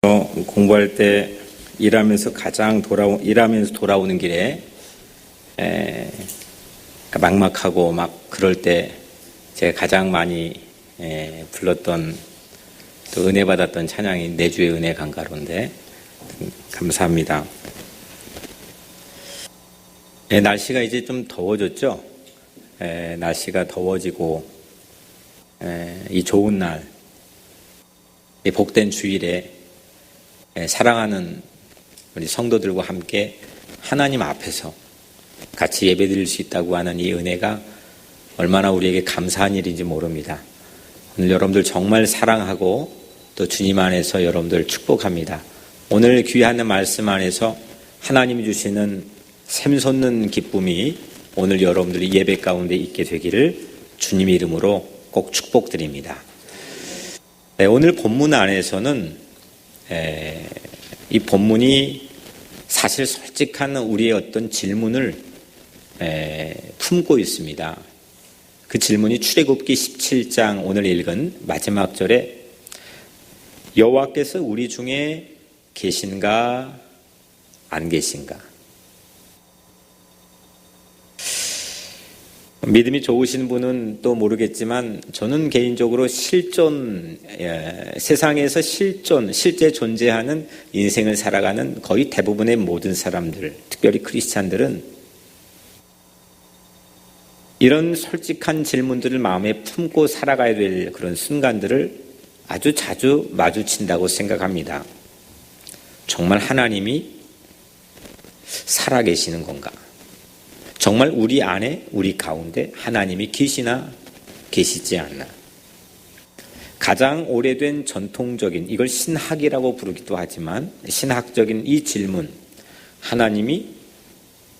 공부할 때 일하면서 돌아오는 길에 막막하고 막 그럴 때 제가 가장 많이 불렀던 또 은혜 받았던 찬양이 내 주의 은혜 강가로인데 감사합니다. 날씨가 이제 좀 더워졌죠. 날씨가 더워지고 이 좋은 날, 이 복된 주일에 사랑하는 우리 성도들과 함께 하나님 앞에서 같이 예배드릴 수 있다고 하는 이 은혜가 얼마나 우리에게 감사한 일인지 모릅니다. 오늘 여러분들 정말 사랑하고 또 주님 안에서 여러분들 축복합니다. 오늘 귀한 말씀 안에서 하나님이 주시는 샘솟는 기쁨이 오늘 여러분들이 예배 가운데 있게 되기를 주님 이름으로 꼭 축복드립니다. 오늘 본문 안에서는 이 본문이 사실 솔직한 우리의 어떤 질문을 품고 있습니다. 그 질문이 출애굽기 17장 오늘 읽은 마지막 절에 여호와께서 우리 중에 계신가 안 계신가? 믿음이 좋으신 분은 또 모르겠지만 저는 개인적으로 세상에서 실제 존재하는 인생을 살아가는 거의 대부분의 모든 사람들, 특별히 크리스찬들은 이런 솔직한 질문들을 마음에 품고 살아가야 될 그런 순간들을 아주 자주 마주친다고 생각합니다. 정말 하나님이 살아계시는 건가? 정말 우리 안에, 우리 가운데 하나님이 계시나 계시지 않나? 가장 오래된 전통적인, 이걸 신학이라고 부르기도 하지만 신학적인 이 질문, 하나님이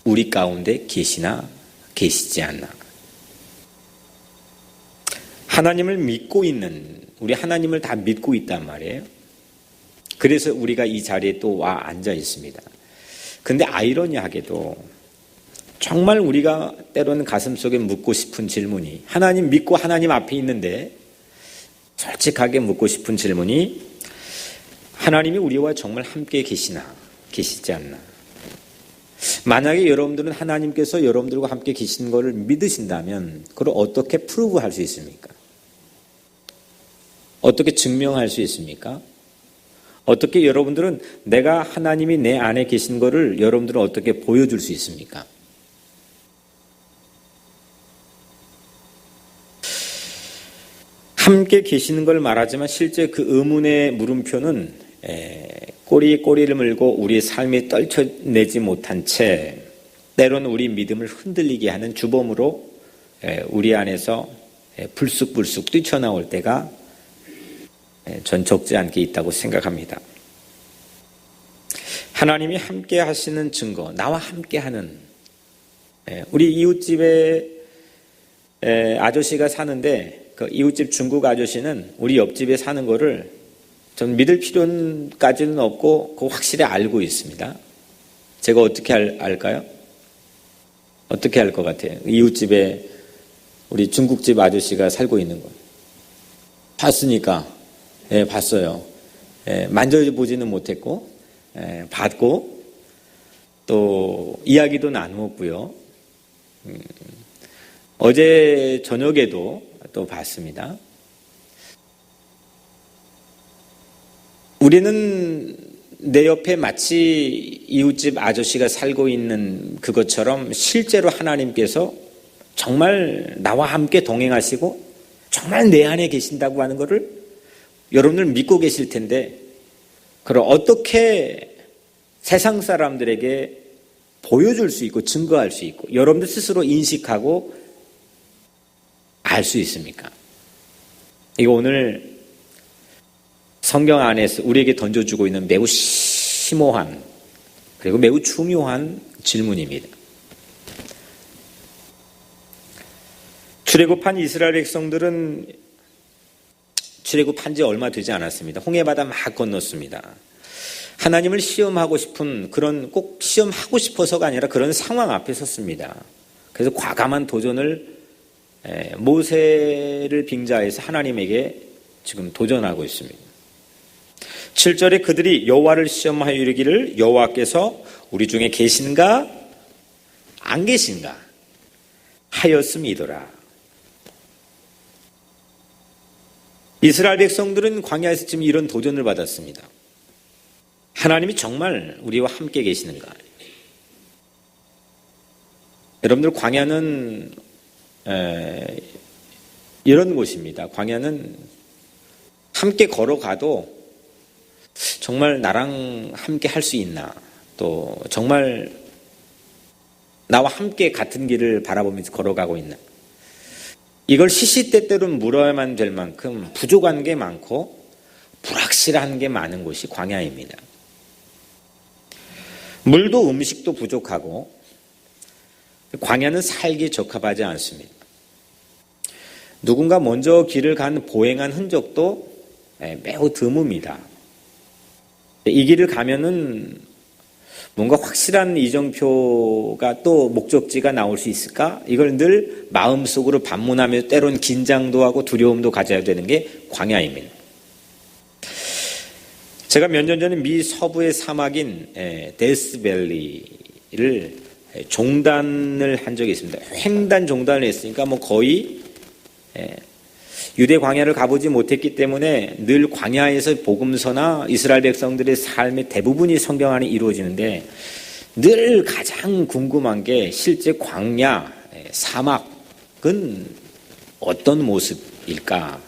우리 가운데 계시나 계시지 않나? 하나님을 믿고 있는, 우리 하나님을 다 믿고 있단 말이에요. 그래서 우리가 이 자리에 또 와 앉아 있습니다. 근데 아이러니하게도 정말 우리가 때로는 가슴속에 묻고 싶은 질문이, 하나님 믿고 하나님 앞에 있는데 솔직하게 묻고 싶은 질문이, 하나님이 우리와 정말 함께 계시나 계시지 않나? 만약에 여러분들은 하나님께서 여러분들과 함께 계신 것을 믿으신다면 그걸 어떻게 프루브할 수 있습니까? 어떻게 증명할 수 있습니까? 어떻게 여러분들은 내가 하나님이 내 안에 계신 것을 여러분들은 어떻게 보여줄 수 있습니까? 함께 계시는 걸 말하지만 실제 그 의문의 물음표는 꼬리를 물고 우리의 삶에 떨쳐내지 못한 채 때로는 우리 믿음을 흔들리게 하는 주범으로 우리 안에서 불쑥불쑥 뛰쳐나올 때가 전 적지 않게 있다고 생각합니다. 하나님이 함께 하시는 증거, 나와 함께 하는, 우리 이웃집에 아저씨가 사는데 그 이웃집 중국 아저씨는 우리 옆집에 사는 거를 전 믿을 필요까지는 없고 그거 확실히 알고 있습니다. 제가 어떻게 알까요? 어떻게 알 것 같아요? 이웃집에 우리 중국집 아저씨가 살고 있는 거 봤으니까. 봤어요. 만져보지는 못했고 봤고 또 이야기도 나누었고요. 어제 저녁에도 또 봤습니다. 우리는 내 옆에 마치 이웃집 아저씨가 살고 있는 그것처럼 실제로 하나님께서 정말 나와 함께 동행하시고 정말 내 안에 계신다고 하는 것을 여러분들 믿고 계실 텐데, 그걸 어떻게 세상 사람들에게 보여줄 수 있고 증거할 수 있고 여러분들 스스로 인식하고 알 수 있습니까? 이거 오늘 성경 안에서 우리에게 던져주고 있는 매우 심오한 그리고 매우 중요한 질문입니다. 출애굽한 이스라엘 백성들은 출애굽한 지 얼마 되지 않았습니다. 홍해바다 막 건넜습니다. 하나님을 시험하고 싶은, 그런 꼭 시험하고 싶어서가 아니라 그런 상황 앞에 섰습니다. 그래서 과감한 도전을 모세를 빙자해서 하나님에게 지금 도전하고 있습니다. 7절에 그들이 여호와를 시험하여 이르기를 여호와께서 우리 중에 계신가 안 계신가 하였음이더라. 이스라엘 백성들은 광야에서 지금 이런 도전을 받았습니다. 하나님이 정말 우리와 함께 계시는가? 여러분들, 광야는 이런 곳입니다. 광야는 함께 걸어가도 정말 나랑 함께 할 수 있나, 또 정말 나와 함께 같은 길을 바라보면서 걸어가고 있나, 이걸 시시때때로 물어야만 될 만큼 부족한 게 많고 불확실한 게 많은 곳이 광야입니다. 물도 음식도 부족하고 광야는 살기에 적합하지 않습니다. 누군가 먼저 길을 간 보행한 흔적도 매우 드뭅니다. 이 길을 가면은 뭔가 확실한 이정표가 또 목적지가 나올 수 있을까? 이걸 늘 마음속으로 반문하며 때론 긴장도 하고 두려움도 가져야 되는 게 광야입니다. 제가 몇 년 전에 미 서부의 사막인 데스밸리를 종단을 한 적이 있습니다. 횡단 종단을 했으니까 뭐 거의 유대 광야를 가보지 못했기 때문에 늘 광야에서 복음서나 이스라엘 백성들의 삶의 대부분이 성경 안에 이루어지는데, 늘 가장 궁금한 게 실제 광야, 사막은 어떤 모습일까?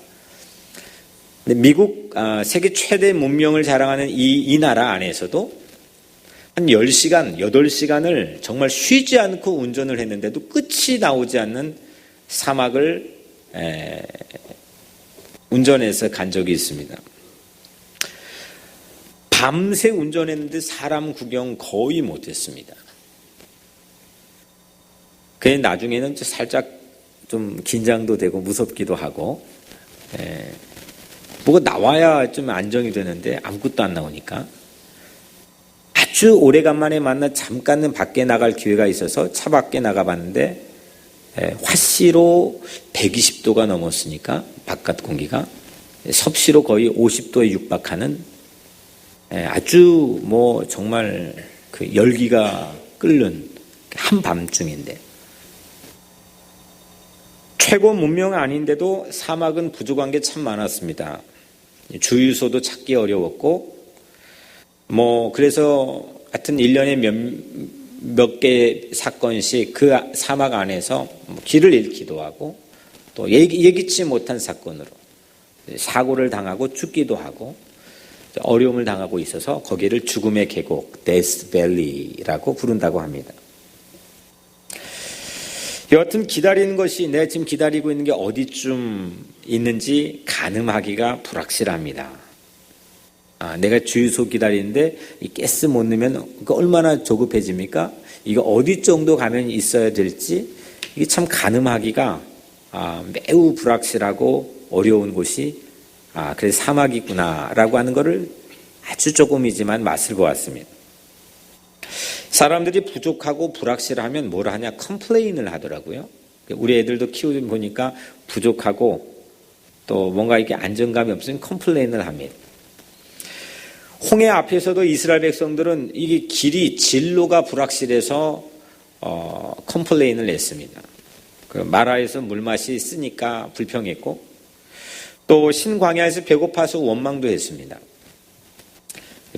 미국 세계 최대 문명을 자랑하는 이 나라 안에서도 한 10시간, 8시간을 정말 쉬지 않고 운전을 했는데도 끝이 나오지 않는 사막을 운전해서 간 적이 있습니다. 밤새 운전했는데 사람 구경 거의 못했습니다. 그게 나중에는 살짝 좀 긴장도 되고 무섭기도 하고, 뭐가 나와야 좀 안정이 되는데 아무것도 안 나오니까 아주 오래간만에 만나 잠깐은 밖에 나갈 기회가 있어서 차 밖에 나가봤는데 화씨로 120도가 넘었으니까 바깥 공기가 섭씨로 거의 50도에 육박하는 아주 뭐 정말 그 열기가 끓는 한밤중인데, 최고 문명 아닌데도 사막은 부족한 게 참 많았습니다. 주유소도 찾기 어려웠고, 뭐 그래서 하여튼 1년에 몇 개 사건씩 그 사막 안에서 길을 잃기도 하고, 또 예기치 못한 사건으로 사고를 당하고 죽기도 하고 어려움을 당하고 있어서 거기를 죽음의 계곡, 데스밸리라고 부른다고 합니다. 여하튼 기다리는 것이, 내가 지금 기다리고 있는 게 어디쯤 있는지 가늠하기가 불확실합니다. 내가 주유소 기다리는데 이 가스 못 넣으면 얼마나 조급해집니까? 이거 어디 정도 가면 있어야 될지, 이게 참 가늠하기가 매우 불확실하고 어려운 곳이 그래서 사막이구나라고 하는 것을 아주 조금이지만 맛을 보았습니다. 사람들이 부족하고 불확실하면 뭘 하냐? 컴플레인을 하더라고요. 우리 애들도 키우다 보니까 부족하고 또 뭔가 이렇게 안정감이 없으면 컴플레인을 합니다. 홍해 앞에서도 이스라엘 백성들은 이게 길이, 진로가 불확실해서 컴플레인을 냈습니다. 그 마라에서 물맛이 쓰니까 불평했고, 또 신광야에서 배고파서 원망도 했습니다.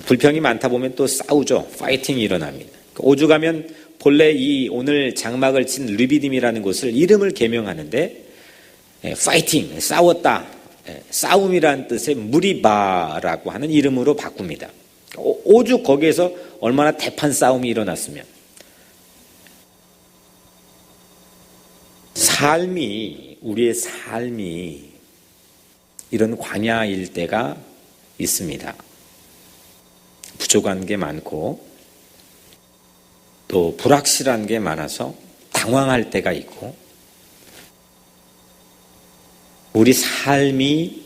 불평이 많다 보면 또 싸우죠. 파이팅이 일어납니다. 오죽하면 본래 이 오늘 장막을 친 르비딤이라는 곳을 이름을 개명하는데 파이팅, 싸웠다, 싸움이라는 뜻의 무리바라고 하는 이름으로 바꿉니다. 오죽 거기에서 얼마나 대판 싸움이 일어났으면. 우리의 삶이 이런 광야일 때가 있습니다. 부족한 게 많고 또 불확실한 게 많아서 당황할 때가 있고, 우리 삶이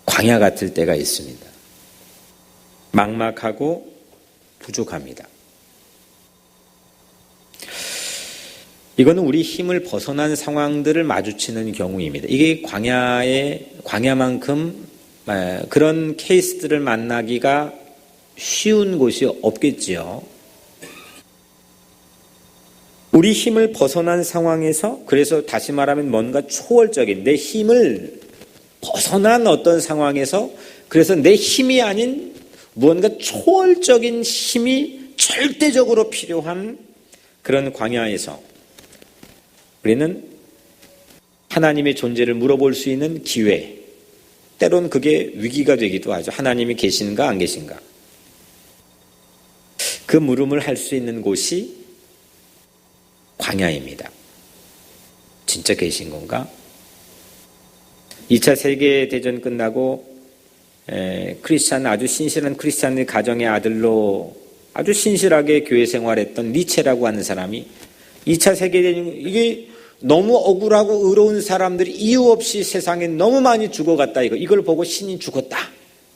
광야 같을 때가 있습니다. 막막하고 부족합니다. 이거는 우리 힘을 벗어난 상황들을 마주치는 경우입니다. 이게 광야만큼 그런 케이스들을 만나기가 쉬운 곳이 없겠지요. 우리 힘을 벗어난 상황에서, 그래서 다시 말하면 뭔가 초월적인 내 힘을 벗어난 어떤 상황에서, 그래서 내 힘이 아닌 무언가 초월적인 힘이 절대적으로 필요한 그런 광야에서 우리는 하나님의 존재를 물어볼 수 있는 기회, 때론 그게 위기가 되기도 하죠. 하나님이 계신가 안 계신가. 그 물음을 할 수 있는 곳이 광야입니다. 진짜 계신 건가? 2차 세계대전 끝나고 아주 신실한 크리스찬의 가정의 아들로 아주 신실하게 교회 생활했던 니체라고 하는 사람이 2차 세계대전, 이게 너무 억울하고 의로운 사람들이 이유 없이 세상에 너무 많이 죽어갔다. 이걸 보고 신이 죽었다.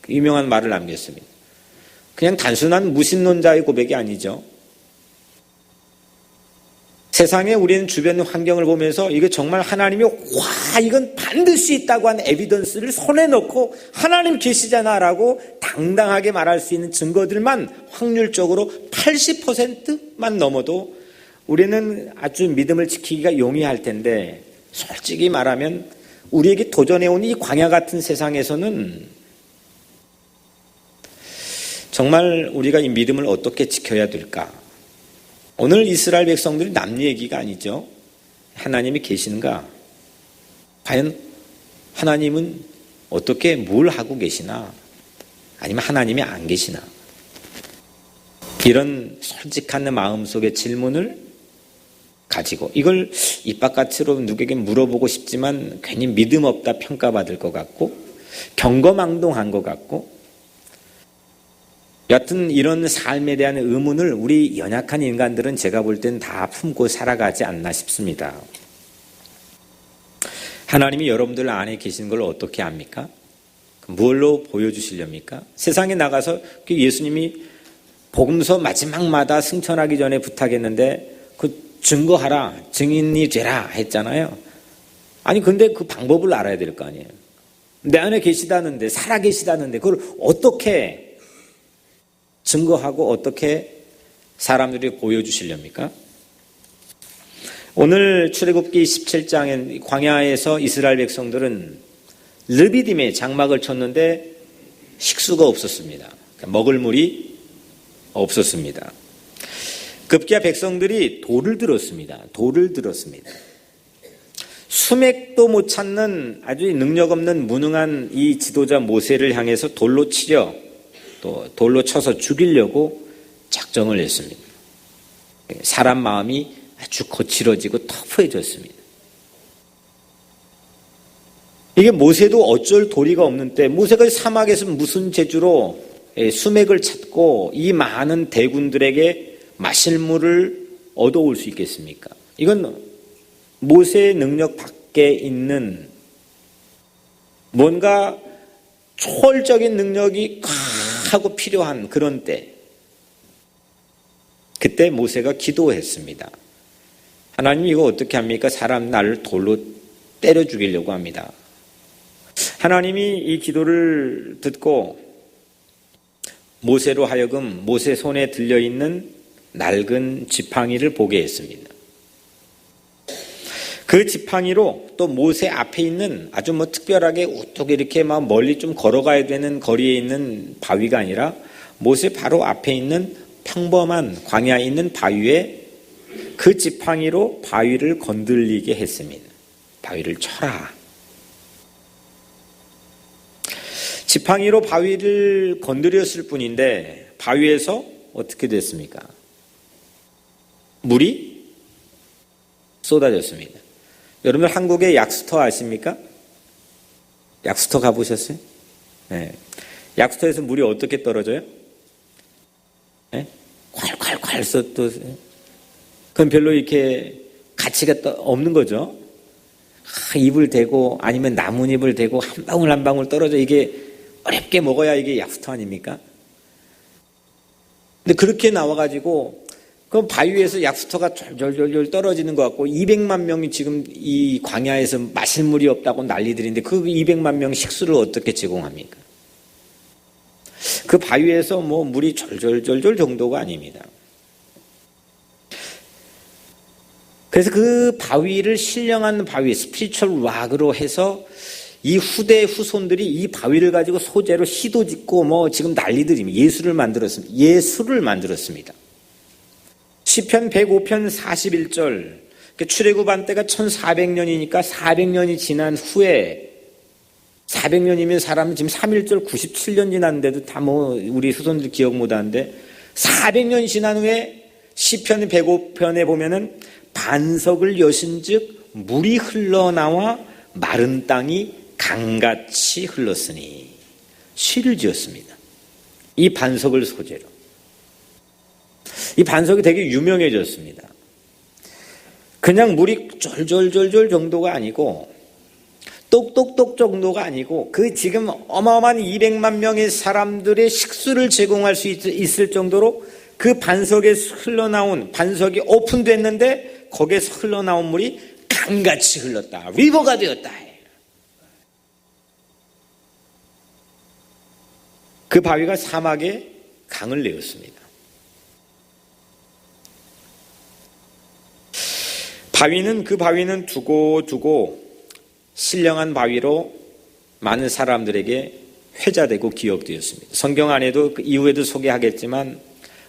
유명한 말을 남겼습니다. 그냥 단순한 무신론자의 고백이 아니죠. 세상에 우리는 주변 환경을 보면서 이게 정말 하나님이 이건 반드시 있다고 하는 에비던스를 손에 넣고 하나님 계시잖아라고 당당하게 말할 수 있는 증거들만 확률적으로 80%만 넘어도 우리는 아주 믿음을 지키기가 용이할 텐데, 솔직히 말하면 우리에게 도전해온 이 광야 같은 세상에서는 정말 우리가 이 믿음을 어떻게 지켜야 될까? 오늘 이스라엘 백성들이 남 얘기가 아니죠. 하나님이 계신가? 과연 하나님은 어떻게 뭘 하고 계시나? 아니면 하나님이 안 계시나? 이런 솔직한 마음속의 질문을 가지고 이걸 입바깥으로 누구에게 물어보고 싶지만 괜히 믿음 없다 평가받을 것 같고 경거망동한 것 같고, 여하튼 이런 삶에 대한 의문을 우리 연약한 인간들은 제가 볼 땐 다 품고 살아가지 않나 싶습니다. 하나님이 여러분들 안에 계신 걸 어떻게 압니까? 무엇로 보여주시렵니까? 세상에 나가서 예수님이 복음서 마지막마다 승천하기 전에 부탁했는데 그 증거하라, 증인이 되라 했잖아요. 아니 근데 그 방법을 알아야 될 거 아니에요. 내 안에 계시다는데, 살아 계시다는데 그걸 어떻게 증거하고 어떻게 사람들이 보여주시렵니까? 오늘 출애굽기 17장엔 광야에서 이스라엘 백성들은 르비딤에 장막을 쳤는데 식수가 없었습니다. 먹을 물이 없었습니다. 급기야 백성들이 돌을 들었습니다. 수맥도 못 찾는 아주 능력 없는 무능한 이 지도자 모세를 향해서 돌로 치려, 또 돌로 쳐서 죽이려고 작정을 했습니다. 사람 마음이 아주 거칠어지고 터프해졌습니다. 이게 모세도 어쩔 도리가 없는 때, 모세가 사막에서 무슨 재주로 수맥을 찾고 이 많은 대군들에게 마실 물을 얻어올 수 있겠습니까? 이건 모세의 능력 밖에 있는 뭔가 초월적인 능력이 하고 필요한 그런 때, 그때 모세가 기도했습니다. 하나님 이거 어떻게 합니까? 사람 나를 돌로 때려 죽이려고 합니다. 하나님이 이 기도를 듣고 모세로 하여금 모세 손에 들려있는 낡은 지팡이를 보게 했습니다. 그 지팡이로 또 모세 앞에 있는 아주 특별하게 우뚝 이렇게 멀리 좀 걸어가야 되는 거리에 있는 바위가 아니라 모세 바로 앞에 있는 평범한 광야에 있는 바위에 그 지팡이로 바위를 건들리게 했습니다. 바위를 쳐라. 지팡이로 바위를 건드렸을 뿐인데 바위에서 어떻게 됐습니까? 물이 쏟아졌습니다. 여러분 한국의 약수터 아십니까? 약수터 가보셨어요? 네. 약수터에서 물이 어떻게 떨어져요? 네? 콸콸콸 또 그건 별로 이렇게 가치가 없는 거죠. 입을 대고 아니면 나뭇잎을 대고 한 방울 한 방울 떨어져. 이게 어렵게 먹어야 이게 약수터 아닙니까? 근데 그렇게 나와가지고 그 바위에서 약수터가 졸졸졸 떨어지는 것 같고 200만 명이 지금 이 광야에서 마실 물이 없다고 난리들인데 그 200만 명 식수를 어떻게 제공합니까? 그 바위에서 뭐 물이 졸졸졸졸 정도가 아닙니다. 그래서 그 바위를 신령한 바위, 스피리추얼 락으로 해서 이 후대 후손들이 이 바위를 가지고 소재로 시도 짓고 뭐 지금 난리들입니다. 예술을 만들었습니다. 시편 105편 41절. 출애굽한 때가 1400년이니까 400년이 지난 후에 400년이면 사람은 지금 3.1절 97년 지났는데도 다 뭐 우리 후손들 기억 못하는데 400년 지난 후에 시편 105편에 보면은 반석을 여신즉 물이 흘러나와 마른 땅이 강같이 흘렀으니 시를 지었습니다. 이 반석을 소재로. 이 반석이 되게 유명해졌습니다. 그냥 물이 졸졸졸졸 정도가 아니고 똑똑똑 정도가 아니고 그 지금 어마어마한 200만 명의 사람들의 식수를 제공할 수 있을 정도로 그 반석에 흘러나온 반석이 오픈됐는데 거기에서 흘러나온 물이 강같이 흘렀다. 리버가 되었다. 그 바위가 사막에 강을 내었습니다. 그 바위는 두고 신령한 바위로 많은 사람들에게 회자되고 기억되었습니다. 성경 안에도 그 이후에도 소개하겠지만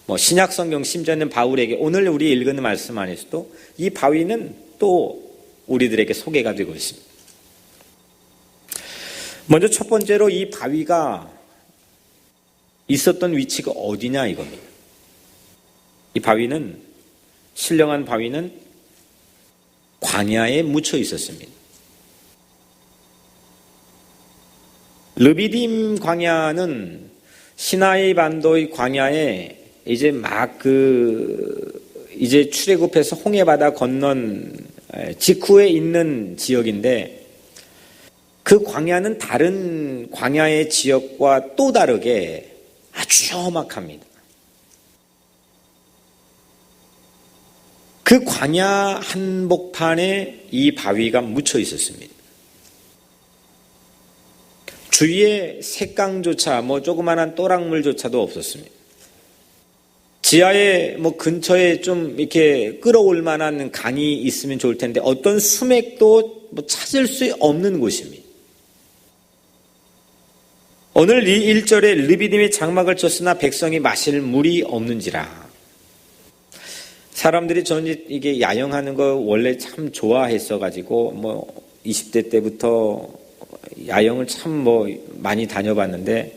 뭐 신약 성경 심지어는 바울에게 오늘 우리 읽은 말씀 안에서도 이 바위는 또 우리들에게 소개가 되고 있습니다. 먼저 첫 번째로 이 바위가 있었던 위치가 어디냐 이겁니다. 이 바위는 신령한 바위는 광야에 묻혀 있었습니다. 르비딤 광야는 시나이 반도의 광야에 이제 이제 출애굽해서 홍해바다 건넌 직후에 있는 지역인데 그 광야는 다른 광야의 지역과 또 다르게 아주 험악합니다. 그 광야 한복판에 이 바위가 묻혀 있었습니다. 주위에 색강조차 조그만한 또랑물조차도 없었습니다. 지하에 근처에 좀 이렇게 끌어올 만한 강이 있으면 좋을 텐데 어떤 수맥도 찾을 수 없는 곳입니다. 오늘 이 1절에 르비딤이 장막을 쳤으나 백성이 마실 물이 없는지라. 사람들이 저는 이게 야영하는 거 원래 참 좋아했어가지고 20대 때부터 야영을 참 많이 다녀봤는데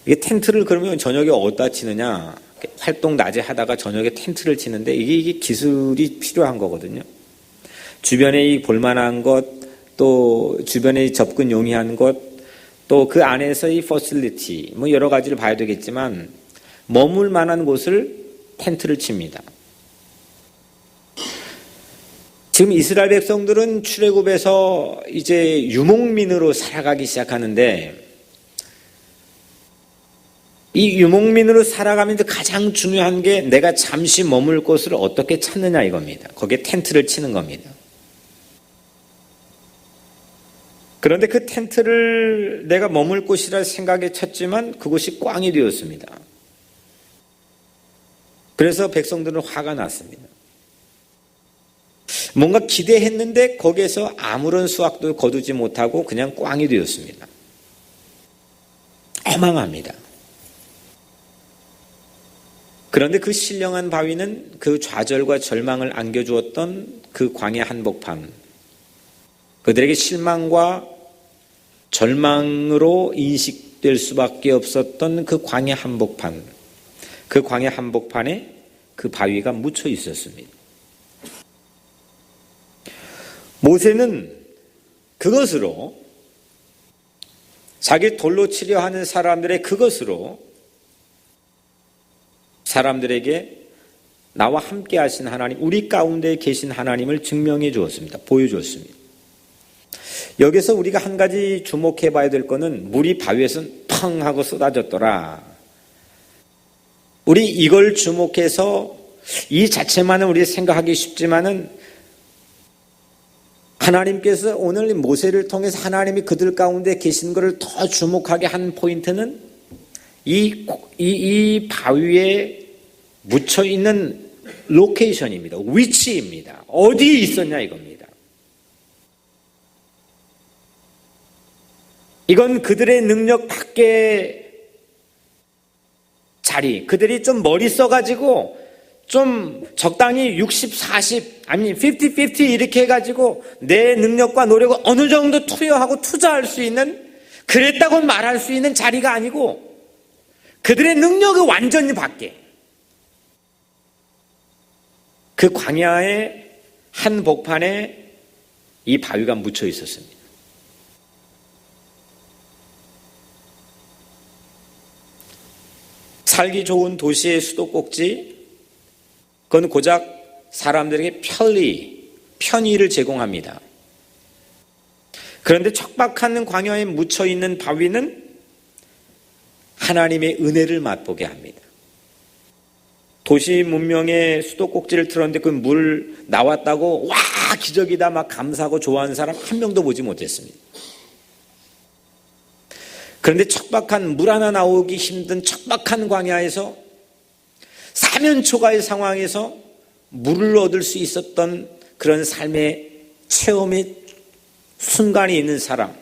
이게 텐트를 그러면 저녁에 어디다 치느냐 활동 낮에 하다가 저녁에 텐트를 치는데 이게 기술이 필요한 거거든요. 주변에 이 볼만한 것, 또 주변에 접근 용이한 것, 또 그 안에서 이 퍼실리티 여러 가지를 봐야 되겠지만 머물 만한 곳을 텐트를 칩니다. 지금 이스라엘 백성들은 출애굽에서 이제 유목민으로 살아가기 시작하는데 이 유목민으로 살아가면서 가장 중요한 게 내가 잠시 머물 곳을 어떻게 찾느냐 이겁니다. 거기에 텐트를 치는 겁니다. 그런데 그 텐트를 내가 머물 곳이라 생각에 쳤지만 그곳이 꽝이 되었습니다. 그래서 백성들은 화가 났습니다. 뭔가 기대했는데 거기에서 아무런 수확도 거두지 못하고 그냥 꽝이 되었습니다. 허망합니다. 그런데 그 신령한 바위는 그 좌절과 절망을 안겨주었던 그 광야 한복판, 그들에게 실망과 절망으로 인식될 수밖에 없었던 그 광야 한복판, 그 광야 한복판에 그 바위가 묻혀 있었습니다. 모세는 그것으로 자기 돌로 치려 하는 사람들의 그것으로 사람들에게 나와 함께 하신 하나님, 우리 가운데 계신 하나님을 증명해 주었습니다. 보여주었습니다. 여기서 우리가 한 가지 주목해 봐야 될 것은 물이 바위에서 펑 하고 쏟아졌더라. 우리 이걸 주목해서 이 자체만은 우리 생각하기 쉽지만은 하나님께서 오늘 모세를 통해서 하나님이 그들 가운데 계신 것을 더 주목하게 한 포인트는 이 바위에 묻혀 있는 로케이션입니다. 위치입니다. 어디에 있었냐 이겁니다. 이건 그들의 능력 밖의 자리, 그들이 좀 머리 써가지고 좀 적당히 60, 40, 아니 50, 50 이렇게 해가지고 내 능력과 노력을 어느 정도 투여하고 투자할 수 있는, 그랬다고 말할 수 있는 자리가 아니고 그들의 능력이 완전히 밖에, 그 광야의 한 복판에 이 바위가 묻혀 있었습니다. 살기 좋은 도시의 수도꼭지, 그건 고작 사람들에게 편의를 제공합니다. 그런데 척박한 광야에 묻혀있는 바위는 하나님의 은혜를 맛보게 합니다. 도시 문명의 수도꼭지를 틀었는데 그 물 나왔다고 와 기적이다 막 감사하고 좋아하는 사람 한 명도 보지 못했습니다. 그런데 척박한 물 하나 나오기 힘든 척박한 광야에서 사면초가의 상황에서 물을 얻을 수 있었던 그런 삶의 체험의 순간이 있는 사람,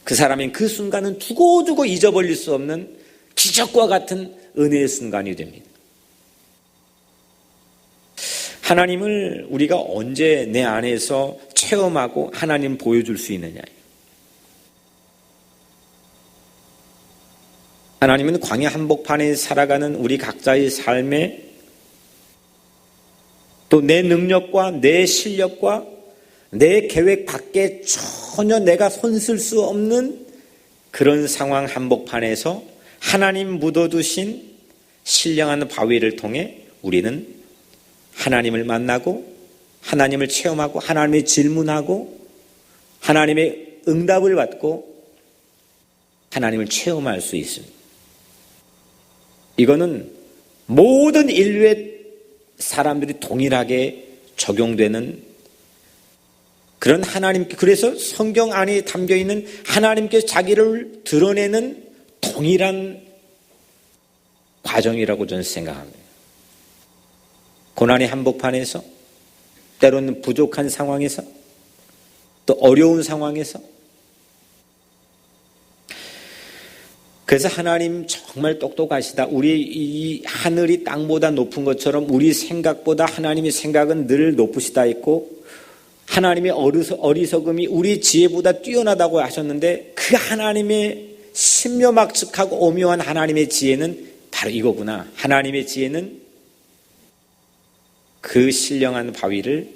그 사람인 그 순간은 두고두고 잊어버릴 수 없는 기적과 같은 은혜의 순간이 됩니다. 하나님을 우리가 언제 내 안에서 체험하고 하나님 보여줄 수 있느냐. 하나님은 광야 한복판에 살아가는 우리 각자의 삶에 또 내 능력과 내 실력과 내 계획 밖에 전혀 내가 손쓸 수 없는 그런 상황 한복판에서 하나님 묻어두신 신령한 바위를 통해 우리는 하나님을 만나고 하나님을 체험하고 하나님의 질문하고 하나님의 응답을 받고 하나님을 체험할 수 있습니다. 이거는 모든 인류의 사람들이 동일하게 적용되는 그런 하나님께, 그래서 성경 안에 담겨있는 하나님께서 자기를 드러내는 동일한 과정이라고 저는 생각합니다. 고난의 한복판에서, 때로는 부족한 상황에서, 또 어려운 상황에서, 그래서 하나님 정말 똑똑하시다. 우리 이 하늘이 땅보다 높은 것처럼 우리 생각보다 하나님의 생각은 늘 높으시다 했고, 하나님의 어리석음이 우리 지혜보다 뛰어나다고 하셨는데 그 하나님의 신묘막측하고 오묘한 하나님의 지혜는 바로 이거구나. 하나님의 지혜는 그 신령한 바위를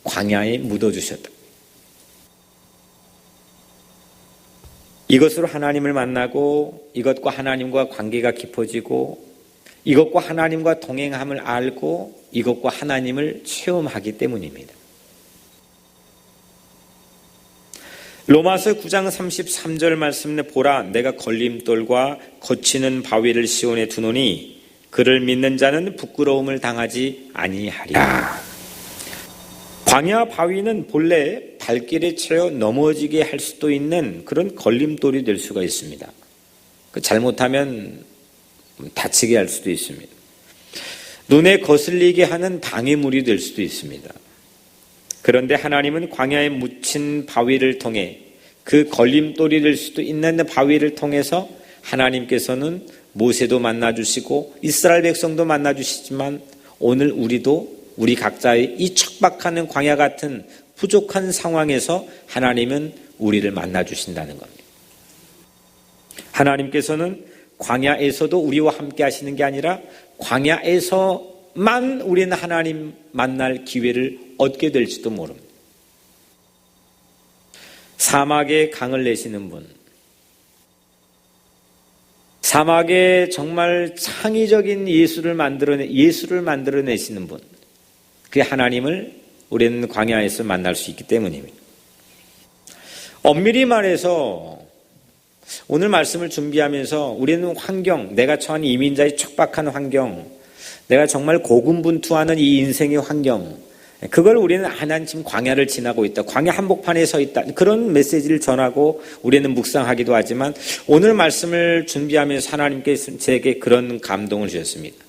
광야에 묻어주셨다. 이것으로 하나님을 만나고 이것과 하나님과 관계가 깊어지고 이것과 하나님과 동행함을 알고 이것과 하나님을 체험하기 때문입니다. 로마서 9장 33절 말씀에 보라 내가 걸림돌과 거치는 바위를 시온에 두노니 그를 믿는 자는 부끄러움을 당하지 아니하리라. 광야 바위는 본래 발길에 채워 넘어지게 할 수도 있는 그런 걸림돌이 될 수가 있습니다. 잘못하면 다치게 할 수도 있습니다. 눈에 거슬리게 하는 방해물이 될 수도 있습니다. 그런데 하나님은 광야에 묻힌 바위를 통해 그 걸림돌이 될 수도 있는 바위를 통해서 하나님께서는 모세도 만나주시고 이스라엘 백성도 만나주시지만 오늘 우리 각자의 이 척박하는 광야 같은 부족한 상황에서 하나님은 우리를 만나주신다는 겁니다. 하나님께서는 광야에서도 우리와 함께 하시는 게 아니라 광야에서만 우리는 하나님 만날 기회를 얻게 될지도 모릅니다. 사막에 강을 내시는 분, 사막에 정말 창의적인 예술을 만들어내시는 분, 그 하나님을 우리는 광야에서 만날 수 있기 때문입니다. 엄밀히 말해서 오늘 말씀을 준비하면서 우리는 환경, 내가 처한 이민자의 척박한 환경, 내가 정말 고군분투하는 이 인생의 환경, 그걸 우리는 하나님 지금 광야를 지나고 있다, 광야 한복판에 서 있다, 그런 메시지를 전하고 우리는 묵상하기도 하지만 오늘 말씀을 준비하면서 하나님께서 제게 그런 감동을 주셨습니다.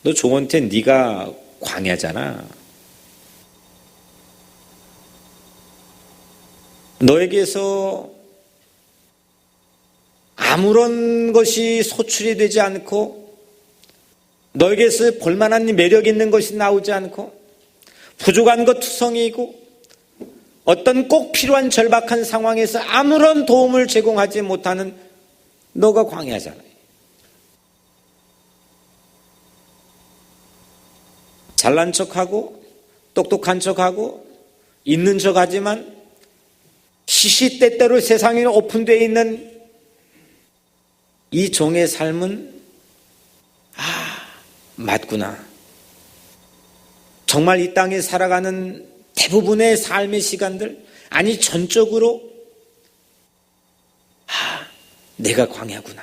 너 조원태 네가 광야잖아. 너에게서 아무런 것이 소출이 되지 않고 너에게서 볼만한 매력 있는 것이 나오지 않고 부족한 것 투성이고 어떤 꼭 필요한 절박한 상황에서 아무런 도움을 제공하지 못하는 너가 광야잖아요. 잘난 척하고 똑똑한 척하고 있는 척하지만 시시때때로 세상에 오픈되어 있는 이 종의 삶은 맞구나. 정말 이 땅에 살아가는 대부분의 삶의 시간들, 아니 전적으로 내가 광야구나.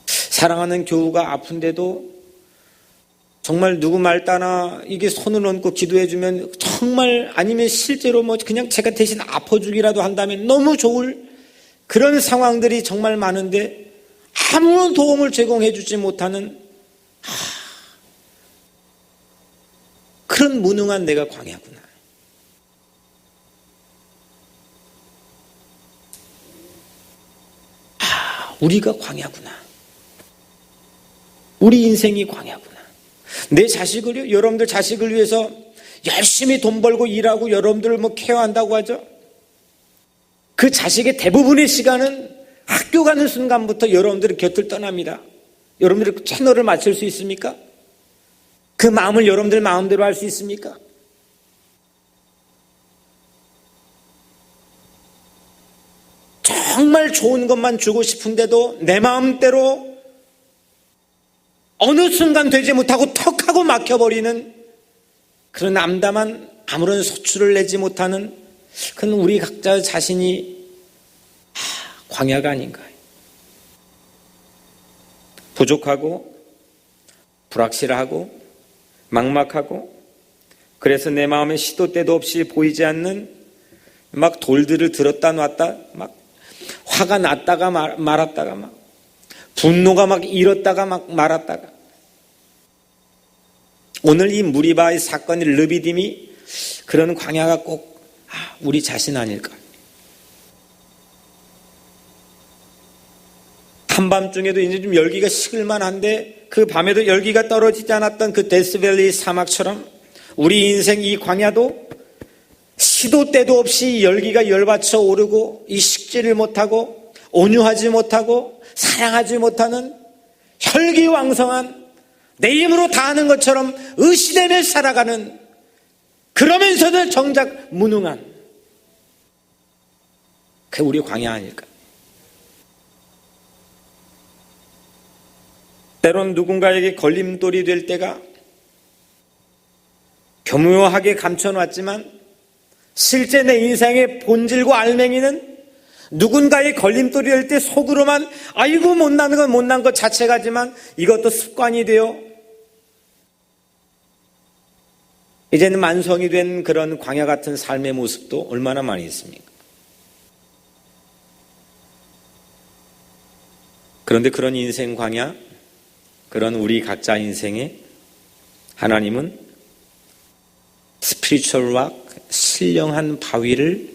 사랑하는 교우가 아픈데도 정말 누구 말 따나 이게 손을 얹고 기도해주면 정말, 아니면 실제로 뭐 그냥 제가 대신 아파주기라도 한다면 너무 좋을 그런 상황들이 정말 많은데 아무런 도움을 제공해주지 못하는 그런 무능한 내가 광야구나. 우리가 광야구나. 우리 인생이 광야구나. 내 자식을, 여러분들 자식을 위해서 열심히 돈 벌고 일하고 여러분들을 케어한다고 하죠. 그 자식의 대부분의 시간은 학교 가는 순간부터 여러분들의 곁을 떠납니다. 여러분들이 채널을 맞출 수 있습니까? 그 마음을 여러분들 마음대로 할 수 있습니까? 정말 좋은 것만 주고 싶은데도 내 마음대로 어느 순간 되지 못하고 턱하고 막혀버리는 그런 암담한, 아무런 소출을 내지 못하는 그건 우리 각자 자신이 광야가 아닌가. 부족하고 불확실하고 막막하고, 그래서 내 마음에 시도 때도 없이 보이지 않는 막 돌들을 들었다 놨다, 막 화가 났다가 말았다가, 막 분노가 막 일었다가 막 말았다가. 오늘 이 무리바의 사건의 르비딤이 그런 광야가 꼭 우리 자신 아닐까. 한밤중에도 이제 좀 열기가 식을만 한데 그 밤에도 열기가 떨어지지 않았던 그 데스밸리 사막처럼 우리 인생 이 광야도 시도 때도 없이 열기가 열받쳐 오르고 이 식지를 못하고 온유하지 못하고 사랑하지 못하는 혈기왕성한, 내 힘으로 다 하는 것처럼 의시되며 살아가는, 그러면서도 정작 무능한, 그게 우리 광야 아닐까. 때론 누군가에게 걸림돌이 될 때가 교묘하게 감춰놨지만 실제 내 인생의 본질과 알맹이는 누군가의 걸림돌이 될 때 속으로만 아이고 못난 것 자체가지만 이것도 습관이 되어 이제는 만성이 된 그런 광야 같은 삶의 모습도 얼마나 많이 있습니까? 그런데 그런 인생 광야, 그런 우리 각자 인생에 하나님은 스피리추얼 락, 신령한 바위를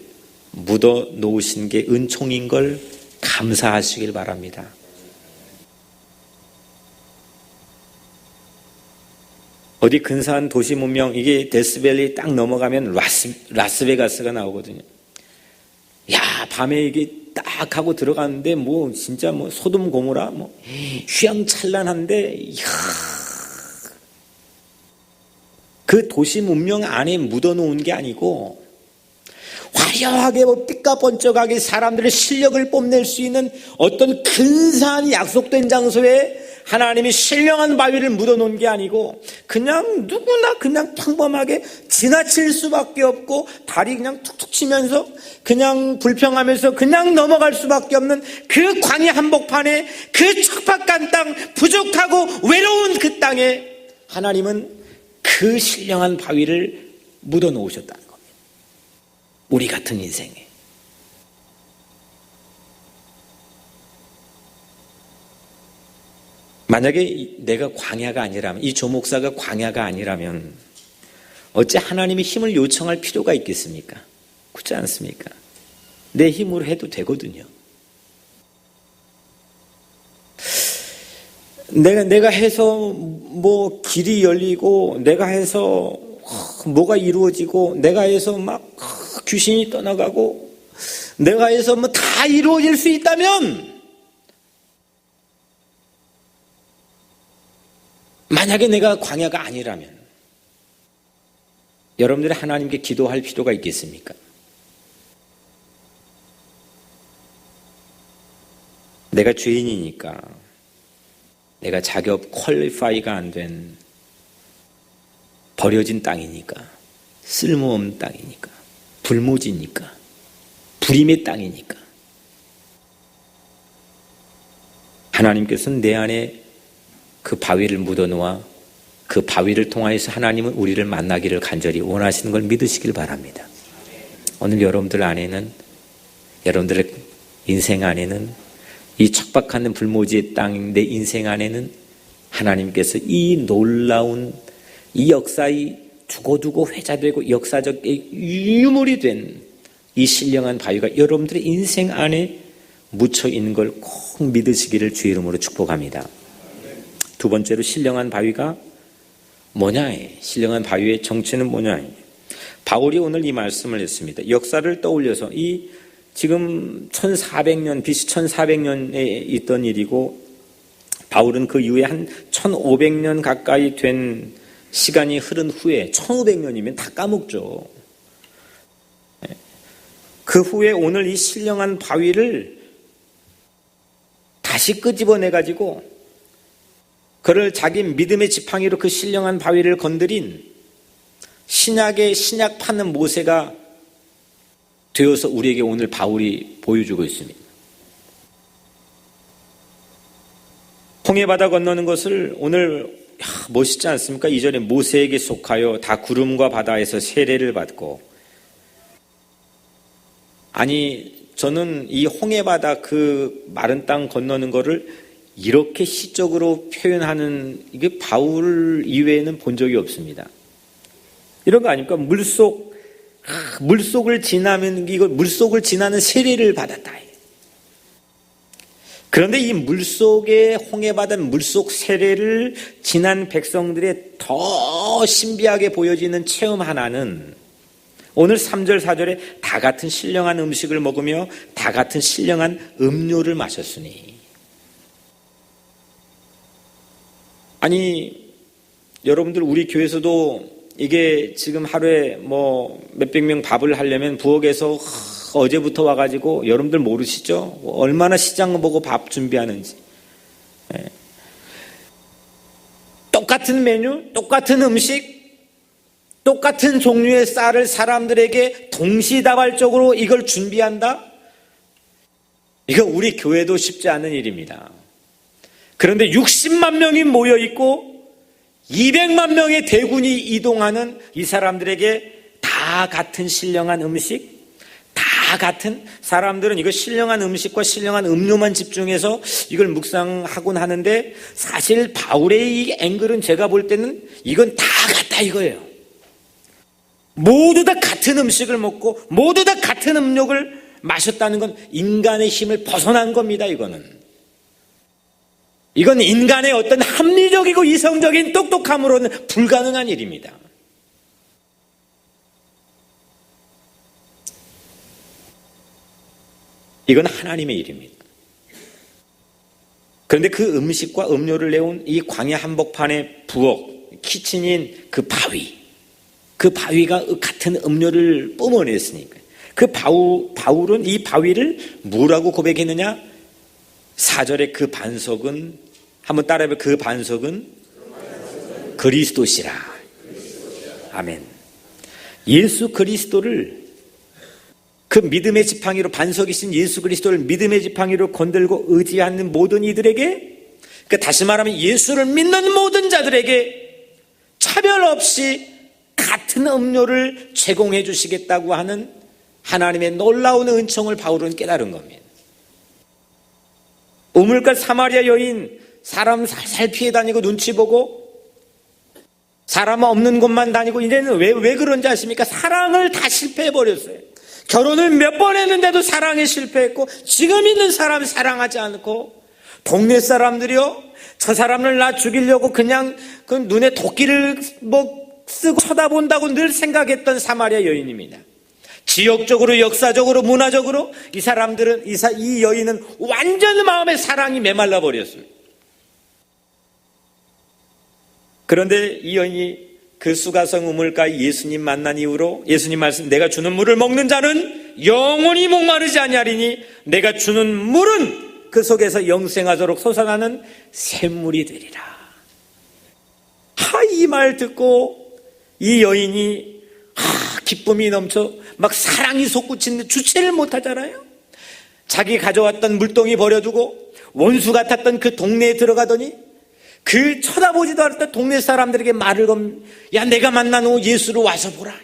묻어 놓으신 게 은총인 걸 감사하시길 바랍니다. 어디 근사한 도시 문명, 이게 데스밸리 딱 넘어가면 라스베가스가 나오거든요. 야, 밤에 이게 딱 하고 들어가는데 진짜 소돔 고모라 휘황찬란한데, 이야, 그 도시 문명 안에 묻어놓은 게 아니고 화려하게 삐까번쩍하게 사람들의 실력을 뽐낼 수 있는 어떤 근사한 약속된 장소에 하나님이 신령한 바위를 묻어놓은 게 아니고 그냥 누구나 그냥 평범하게 지나칠 수밖에 없고 다리 그냥 툭툭 치면서 그냥 불평하면서 그냥 넘어갈 수밖에 없는 그 광야 한복판에 그 척박한 땅, 부족하고 외로운 그 땅에 하나님은 그 신령한 바위를 묻어놓으셨다는 겁니다. 우리 같은 인생에. 만약에 내가 광야가 아니라면, 이 조목사가 광야가 아니라면 어째 하나님의 힘을 요청할 필요가 있겠습니까? 그렇지 않습니까? 내 힘으로 해도 되거든요. 내가 해서 뭐 길이 열리고 내가 해서 뭐가 이루어지고 내가 해서 막 귀신이 떠나가고 내가 해서 뭐 다 이루어질 수 있다면, 만약에 내가 광야가 아니라면 여러분들이 하나님께 기도할 필요가 있겠습니까? 내가 죄인이니까, 내가 자격 퀄리파이가 안 된 버려진 땅이니까, 쓸모없는 땅이니까, 불모지니까, 불임의 땅이니까 하나님께서는 내 안에 그 바위를 묻어놓아 그 바위를 통하여서 하나님은 우리를 만나기를 간절히 원하시는 걸 믿으시길 바랍니다. 오늘 여러분들 안에는, 여러분들의 인생 안에는, 이 척박한 불모지의 땅 내 인생 안에는 하나님께서 이 놀라운 이 역사의 두고두고 회자되고 역사적 유물이 된 이 신령한 바위가 여러분들의 인생 안에 묻혀 있는 걸 꼭 믿으시기를 주의 이름으로 축복합니다. 두 번째로 신령한 바위가 뭐냐? 신령한 바위의 정체는 뭐냐? 바울이 오늘 이 말씀을 했습니다. 역사를 떠올려서 이 지금 1400년, BC 1400년에 있던 일이고 바울은 그 이후에 한 1500년 가까이 된 시간이 흐른 후에 1500년이면 다 까먹죠. 그 후에 오늘 이 신령한 바위를 다시 끄집어내가지고 그를 자기 믿음의 지팡이로 그 신령한 바위를 건드린 신약의 신약 파는 모세가 되어서 우리에게 오늘 바울이 보여주고 있습니다. 홍해바다 건너는 것을 오늘 멋있지 않습니까? 이전에 모세에게 속하여 다 구름과 바다에서 세례를 받고, 아니 저는 이 홍해바다 그 마른 땅 건너는 거를 이렇게 시적으로 표현하는 이게 바울 이외에는 본 적이 없습니다. 이런 거 아닙니까? 물속을 지나면 이걸 물속을 지나는 세례를 받았다. 그런데 이 물속에 홍해바다 물속 세례를 지난 백성들의 더 신비하게 보여지는 체험 하나는 오늘 3절 4절에 다 같은 신령한 음식을 먹으며 다 같은 신령한 음료를 마셨으니. 아니 여러분들 우리 교회에서도 이게 지금 하루에 뭐 몇백 명 밥을 하려면 부엌에서 어제부터 와가지고 여러분들 모르시죠? 얼마나 시장 보고 밥 준비하는지. 똑같은 메뉴, 똑같은 음식, 똑같은 종류의 쌀을 사람들에게 동시다발적으로 이걸 준비한다? 이거 우리 교회도 쉽지 않은 일입니다. 그런데 60만 명이 모여있고 200만 명의 대군이 이동하는 이 사람들에게 다 같은 신령한 음식, 다 같은, 사람들은 이거 신령한 음식과 신령한 음료만 집중해서 이걸 묵상하곤 하는데 사실 바울의 이 앵글은 제가 볼 때는 이건 다 같다 이거예요. 모두 다 같은 음식을 먹고 모두 다 같은 음료를 마셨다는 건 인간의 힘을 벗어난 겁니다. 이건 인간의 어떤 합리적이고 이성적인 똑똑함으로는 불가능한 일입니다. 이건 하나님의 일입니다. 그런데 그 음식과 음료를 내온 이 광야 한복판의 부엌, 키친인 그 바위가 같은 음료를 뿜어냈으니까 그 바울은 이 바위를 뭐라고 고백했느냐? 4절에 그 반석은 한번 따라해봐. 그 반석은 그리스도시라. 아멘. 예수 그리스도를, 그 믿음의 지팡이로, 반석이신 예수 그리스도를 믿음의 지팡이로 건들고 의지하는 모든 이들에게, 다시 말하면 예수를 믿는 모든 자들에게 차별 없이 같은 음료를 제공해 주시겠다고 하는 하나님의 놀라운 은총을 바울은 깨달은 겁니다. 우물가 사마리아 여인, 사람 살살 피해 다니고 눈치 보고 사람 없는 곳만 다니고, 이제는 왜 그런지 아십니까? 사랑을 다 실패해버렸어요. 결혼을 몇 번 했는데도 사랑에 실패했고, 지금 있는 사람 사랑하지 않고, 동네 사람들이요, 저 사람을 나 죽이려고 그냥 그 눈에 도끼를 쓰고 쳐다본다고 늘 생각했던 사마리아 여인입니다. 지역적으로, 역사적으로, 문화적으로 이 사람들은, 이 여인은 완전 마음의 사랑이 메말라 버렸어요. 그런데 이 여인이 그 수가성 우물가에 예수님 만난 이후로 예수님 말씀, 내가 주는 물을 먹는 자는 영원히 목마르지 아니하리니 내가 주는 물은 그 속에서 영생하도록 솟아나는 샘물이 되리라. 이 말 듣고 이 여인이 기쁨이 넘쳐 막 사랑이 솟구치는데 주체를 못하잖아요. 자기 가져왔던 물동이 버려두고 원수 같았던 그 동네에 들어가더니 그 쳐다보지도 않았던 동네 사람들에게 말을 야, 내가 만난 예수를 와서 보라.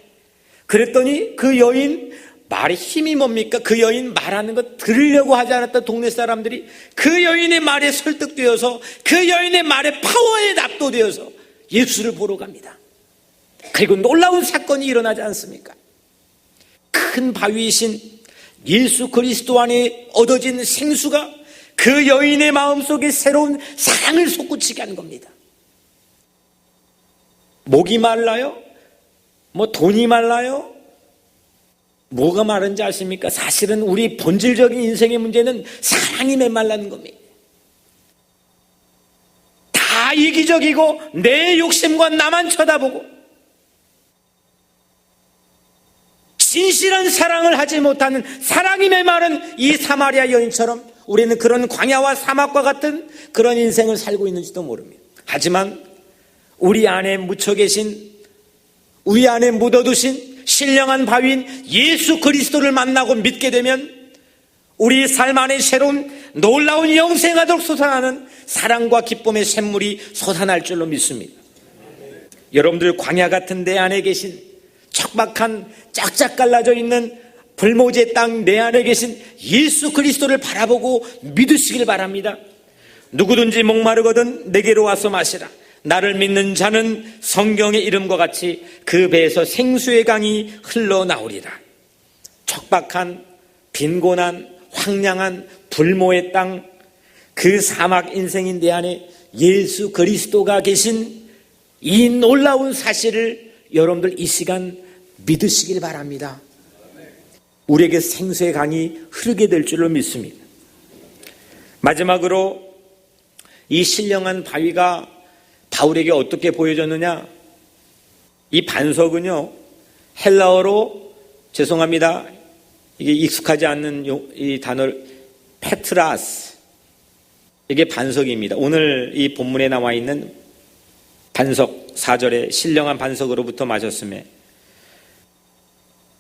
그랬더니 그 여인 말의 힘이 뭡니까? 그 여인 말하는 거 들으려고 하지 않았던 동네 사람들이 그 여인의 말에 설득되어서, 그 여인의 말에 파워에 납도되어서 예수를 보러 갑니다. 그리고 놀라운 사건이 일어나지 않습니까? 큰 바위이신 예수 그리스도 안에 얻어진 생수가 그 여인의 마음속에 새로운 사랑을 솟구치게 하는 겁니다. 목이 말라요? 돈이 말라요? 뭐가 마른지 아십니까? 사실은 우리 본질적인 인생의 문제는 사랑이 메말라는 겁니다. 다 이기적이고 내 욕심과 나만 쳐다보고 진실한 사랑을 하지 못하는, 사랑이 메마른 이 사마리아 여인처럼 우리는 그런 광야와 사막과 같은 그런 인생을 살고 있는지도 모릅니다. 하지만 우리 안에 묻혀 계신, 우리 안에 묻어두신 신령한 바위인 예수 그리스도를 만나고 믿게 되면 우리 삶 안에 새로운 놀라운 영생하도록 솟아나는 사랑과 기쁨의 샘물이 솟아날 줄로 믿습니다. 여러분들 광야 같은 내 안에 계신, 척박한 짝짝 갈라져 있는 불모지의 땅 내 안에 계신 예수 그리스도를 바라보고 믿으시길 바랍니다. 누구든지 목마르거든 내게로 와서 마시라. 나를 믿는 자는 성경의 이름과 같이 그 배에서 생수의 강이 흘러나오리라. 척박한 빈곤한 황량한 불모의 땅, 그 사막 인생인 내 안에 예수 그리스도가 계신 이 놀라운 사실을 여러분들 이 시간 믿으시길 바랍니다. 우리에게 생수의 강이 흐르게 될 줄로 믿습니다. 마지막으로 이 신령한 바위가 바울에게 어떻게 보여졌느냐? 이 반석은요, 헬라어로, 죄송합니다, 이게 익숙하지 않는 이 단어, 페트라스, 이게 반석입니다. 오늘 이 본문에 나와 있는 반석 4절에 신령한 반석으로부터 마셨음에,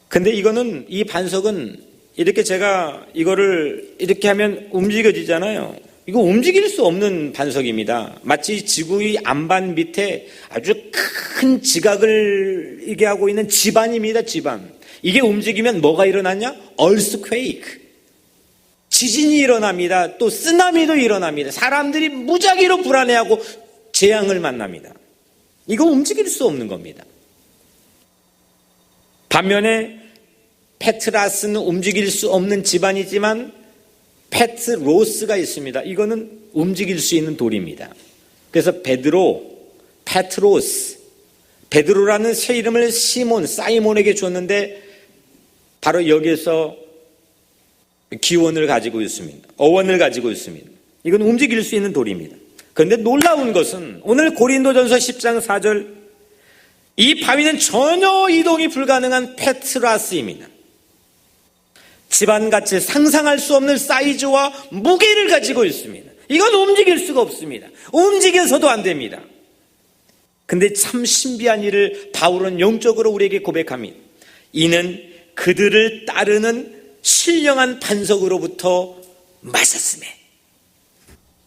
근데 이거는, 이 반석은 이렇게 제가 이거를 이렇게 하면 움직여지잖아요. 이거 움직일 수 없는 반석입니다. 마치 지구의 안반 밑에 아주 큰 지각을 이게 하고 있는 지반입니다. 지반. 이게 움직이면 뭐가 일어나냐? 얼스퀘이크, 지진이 일어납니다. 또 쓰나미도 일어납니다. 사람들이 무작위로 불안해하고 재앙을 만납니다. 이거 움직일 수 없는 겁니다. 반면에 페트라스는 움직일 수 없는 지반이지만 페트로스가 있습니다. 이거는 움직일 수 있는 돌입니다. 그래서 베드로, 페트로스, 베드로라는 새 이름을 사이몬에게 줬는데 바로 여기에서 기원을 가지고 있습니다. 어원을 가지고 있습니다. 이건 움직일 수 있는 돌입니다. 그런데 놀라운 것은 오늘 고린도전서 10장 4절, 이 바위는 전혀 이동이 불가능한 페트라스입니다. 집안같이 상상할 수 없는 사이즈와 무게를 가지고 있습니다. 이건 움직일 수가 없습니다. 움직여서도 안 됩니다. 근데 참 신비한 일을 바울은 영적으로 우리에게 고백합니다. 이는 그들을 따르는 신령한 반석으로부터 마셨음에.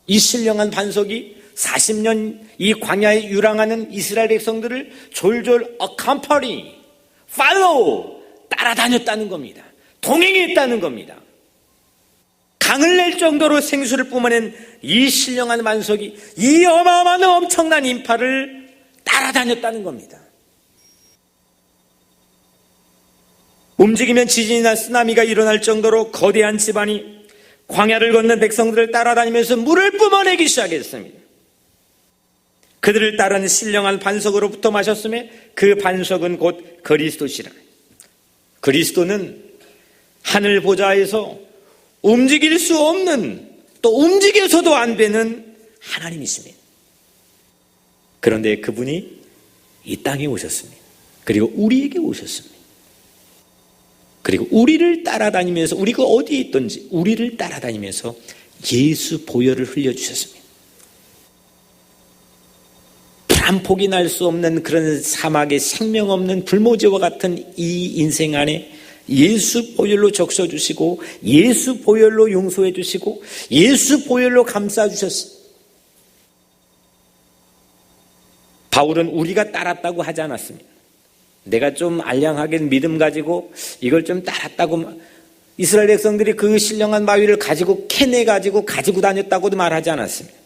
이 신령한 반석이 40년 이 광야에 유랑하는 이스라엘 백성들을 졸졸 accompany, follow, 따라다녔다는 겁니다. 동행했다는 겁니다. 강을 낼 정도로 생수를 뿜어낸 이 신령한 반석이 이 어마어마한 엄청난 인파를 따라다녔다는 겁니다. 움직이면 지진이나 쓰나미가 일어날 정도로 거대한 지반이 광야를 걷는 백성들을 따라다니면서 물을 뿜어내기 시작했습니다. 그들을 따르는 신령한 반석으로부터 마셨음에 그 반석은 곧 그리스도시라. 그리스도는 하늘 보좌에서 움직일 수 없는, 또 움직여서도 안 되는 하나님이십니다. 그런데 그분이 이 땅에 오셨습니다. 그리고 우리에게 오셨습니다. 그리고 우리를 따라다니면서, 우리가 어디에 있든지 우리를 따라다니면서 예수 보혈을 흘려주셨습니다. 불안폭이 날 수 없는 그런 사막의 생명 없는 불모지와 같은 이 인생 안에 예수 보혈로 적셔주시고, 예수 보혈로 용서해 주시고, 예수 보혈로 감싸주셨습니다. 바울은 우리가 따랐다고 하지 않았습니다. 내가 좀 알량하게 믿음 가지고 이걸 좀 따랐다고, 이스라엘 백성들이 그 신령한 바위를 가지고 캐내 가지고 다녔다고도 말하지 않았습니다.